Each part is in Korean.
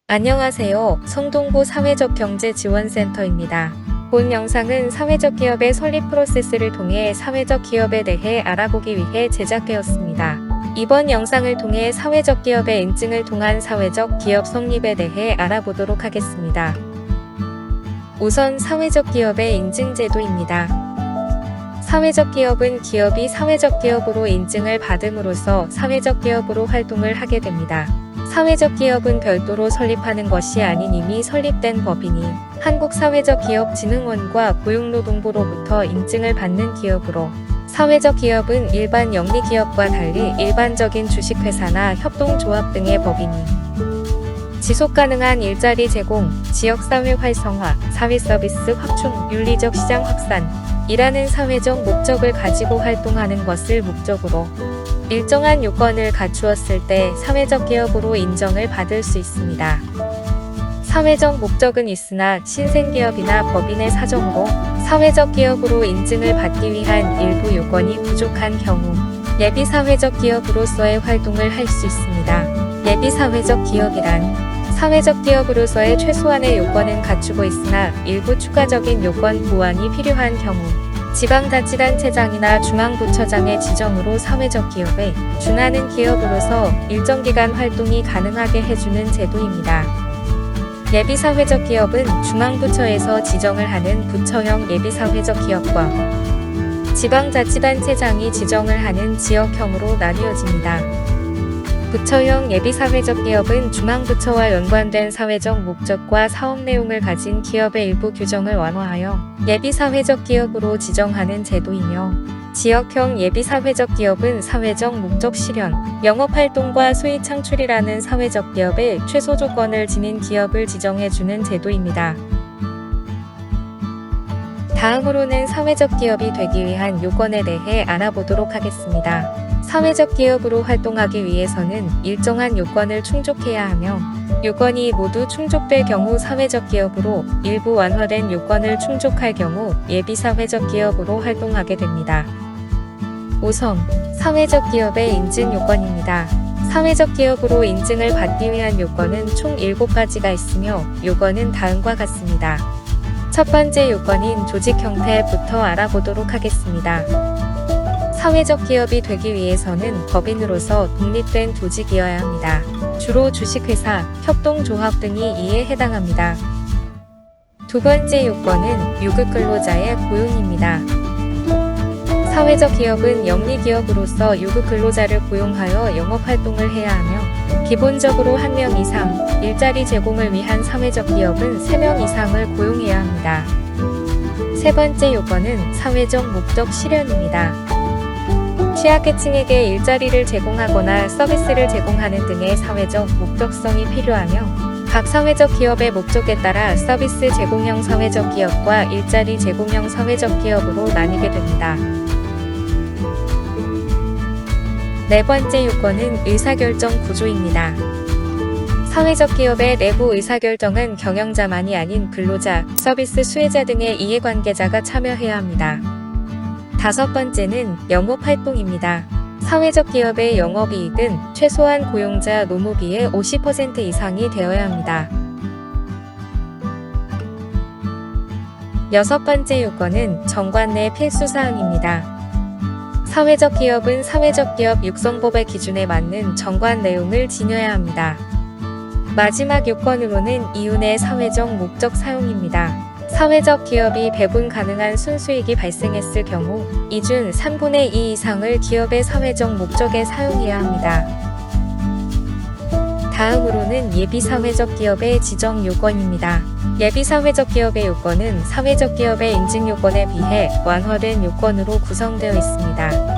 안녕하세요. 성동구 사회적경제지원센터입니다. 본 영상은 사회적 기업의 설립 프로세스를 통해 사회적 기업에 대해 알아보기 위해 제작되었습니다. 이번 영상을 통해 사회적 기업의 인증을 통한 사회적 기업 성립에 대해 알아보도록 하겠습니다. 우선 사회적 기업의 인증 제도입니다. 사회적 기업은 기업이 사회적 기업으로 인증을 받음으로써 사회적 기업으로 활동을 하게 됩니다. 사회적 기업은 별도로 설립하는 것이 아닌 이미 설립된 법인이 한국사회적기업진흥원과 고용노동부로부터 인증을 받는 기업으로, 사회적 기업은 일반 영리기업과 달리 일반적인 주식회사나 협동조합 등의 법인이 지속가능한 일자리 제공, 지역사회 활성화, 사회서비스 확충, 윤리적 시장 확산 이라는 사회적 목적을 가지고 활동하는 것을 목적으로 일정한 요건을 갖추었을 때 사회적 기업으로 인정을 받을 수 있습니다. 사회적 목적은 있으나 신생기업이나 법인의 사정으로 사회적 기업으로 인증을 받기 위한 일부 요건이 부족한 경우 예비사회적 기업으로서의 활동을 할 수 있습니다. 예비사회적 기업이란 사회적 기업으로서의 최소한의 요건은 갖추고 있으나 일부 추가적인 요건 보완이 필요한 경우 지방자치단체장이나 중앙부처장의 지정으로 사회적 기업에 준하는 기업으로서 일정 기간 활동이 가능하게 해주는 제도입니다. 예비사회적 기업은 중앙부처에서 지정을 하는 부처형 예비사회적 기업과 지방자치단체장이 지정을 하는 지역형으로 나뉘어집니다. 부처형 예비사회적 기업은 중앙부처와 연관된 사회적 목적과 사업 내용을 가진 기업의 일부 규정을 완화하여 예비사회적 기업으로 지정하는 제도이며, 지역형 예비사회적 기업은 사회적 목적 실현, 영업활동과 수익 창출이라는 사회적 기업의 최소 조건을 지닌 기업을 지정해주는 제도입니다. 다음으로는 사회적 기업이 되기 위한 요건에 대해 알아보도록 하겠습니다. 사회적 기업으로 활동하기 위해서는 일정한 요건을 충족해야 하며, 요건이 모두 충족될 경우 사회적 기업으로, 일부 완화된 요건을 충족할 경우 예비사회적 기업으로 활동하게 됩니다. 우선 사회적 기업의 인증 요건입니다. 사회적 기업으로 인증을 받기 위한 요건은 총 7가지가 있으며, 요건은 다음과 같습니다. 첫 번째 요건인 조직 형태부터 알아보도록 하겠습니다. 사회적 기업이 되기 위해서는 법인으로서 독립된 조직이어야 합니다. 주로 주식회사, 협동조합 등이 이에 해당합니다. 두 번째 요건은 유급 근로자의 고용입니다. 사회적 기업은 영리기업으로서 유급 근로자를 고용하여 영업활동을 해야 하며, 기본적으로 1명 이상, 일자리 제공을 위한 사회적 기업은 3명 이상을 고용해야 합니다. 세 번째 요건은 사회적 목적 실현입니다. 취약계층에게 일자리를 제공하거나 서비스를 제공하는 등의 사회적 목적성이 필요하며, 각 사회적 기업의 목적에 따라 서비스 제공형 사회적 기업과 일자리 제공형 사회적 기업으로 나뉘게 됩니다. 네 번째 요건은 의사결정 구조입니다. 사회적 기업의 내부 의사결정은 경영자만이 아닌 근로자, 서비스 수혜자 등의 이해관계자가 참여해야 합니다. 다섯 번째는 영업활동입니다. 사회적 기업의 영업이익은 최소한 고용자 노무비의 50% 이상이 되어야 합니다. 여섯 번째 요건은 정관 내 필수사항입니다. 사회적 기업은 사회적 기업 육성법의 기준에 맞는 정관 내용을 지녀야 합니다. 마지막 요건으로는 이윤의 사회적 목적 사용입니다. 사회적 기업이 배분 가능한 순수익이 발생했을 경우 2중 3분의 2 이상을 기업의 사회적 목적에 사용해야 합니다. 다음으로는 예비사회적 기업의 지정 요건입니다. 예비사회적 기업의 요건은 사회적 기업의 인증 요건에 비해 완화된 요건으로 구성되어 있습니다.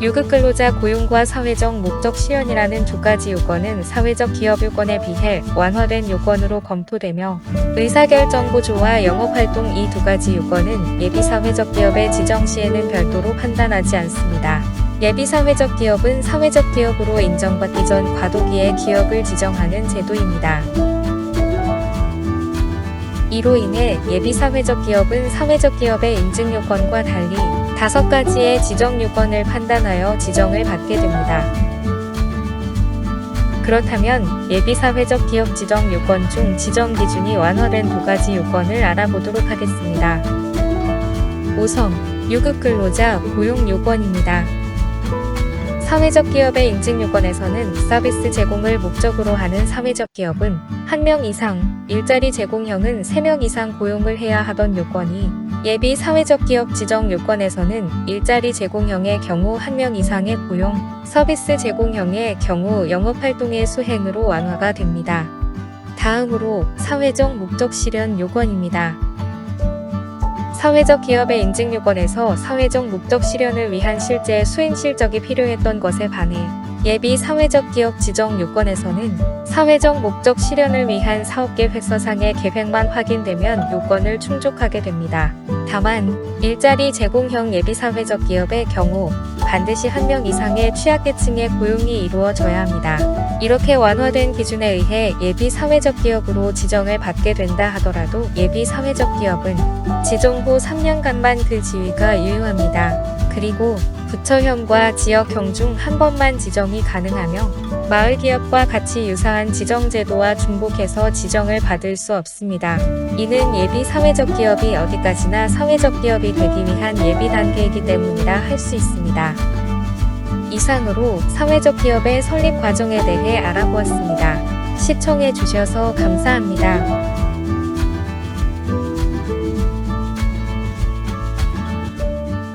유급 근로자 고용과 사회적 목적 실현이라는 두 가지 요건은 사회적 기업 요건에 비해 완화된 요건으로 검토되며, 의사결정 구조와 영업활동 이 두 가지 요건은 예비사회적 기업의 지정 시에는 별도로 판단하지 않습니다. 예비사회적 기업은 사회적 기업으로 인정받기 전 과도기에 기업을 지정하는 제도입니다. 이로 인해 예비사회적 기업은 사회적 기업의 인증 요건과 달리 5가지의 지정 요건을 판단하여 지정을 받게 됩니다. 그렇다면 예비 사회적 기업 지정 요건 중 지정 기준이 완화된 두 가지 요건을 알아보도록 하겠습니다. 5성, 유급 근로자 고용 요건입니다. 사회적 기업의 인증 요건에서는 서비스 제공을 목적으로 하는 사회적 기업은 1명 이상, 일자리 제공형은 3명 이상 고용을 해야 하던 요건이 예비 사회적 기업 지정 요건에서는 일자리 제공형의 경우 1명 이상의 고용, 서비스 제공형의 경우 영업활동의 수행으로 완화가 됩니다. 다음으로 사회적 목적 실현 요건입니다. 사회적 기업의 인증 요건에서 사회적 목적 실현을 위한 실제 수행 실적이 필요했던 것에 반해 예비 사회적 기업 지정 요건에서는 사회적 목적 실현을 위한 사업계획서상의 계획만 확인되면 요건을 충족하게 됩니다. 다만 일자리 제공형 예비 사회적 기업의 경우 반드시 1명 이상의 취약계층의 고용이 이루어져야 합니다. 이렇게 완화된 기준에 의해 예비 사회적 기업으로 지정을 받게 된다 하더라도 예비 사회적 기업은 지정 후 3년간만 그 지위가 유효합니다. 그리고 부처형과 지역형 중 한 번만 지정이 가능하며 마을기업과 같이 유사한 지정제도와 중복해서 지정을 받을 수 없습니다. 이는 예비 사회적 기업이 어디까지나 사회적 기업이 되기 위한 예비 단계이기 때문이라 할 수 있습니다. 이상으로 사회적 기업의 설립 과정에 대해 알아보았습니다. 시청해 주셔서 감사합니다.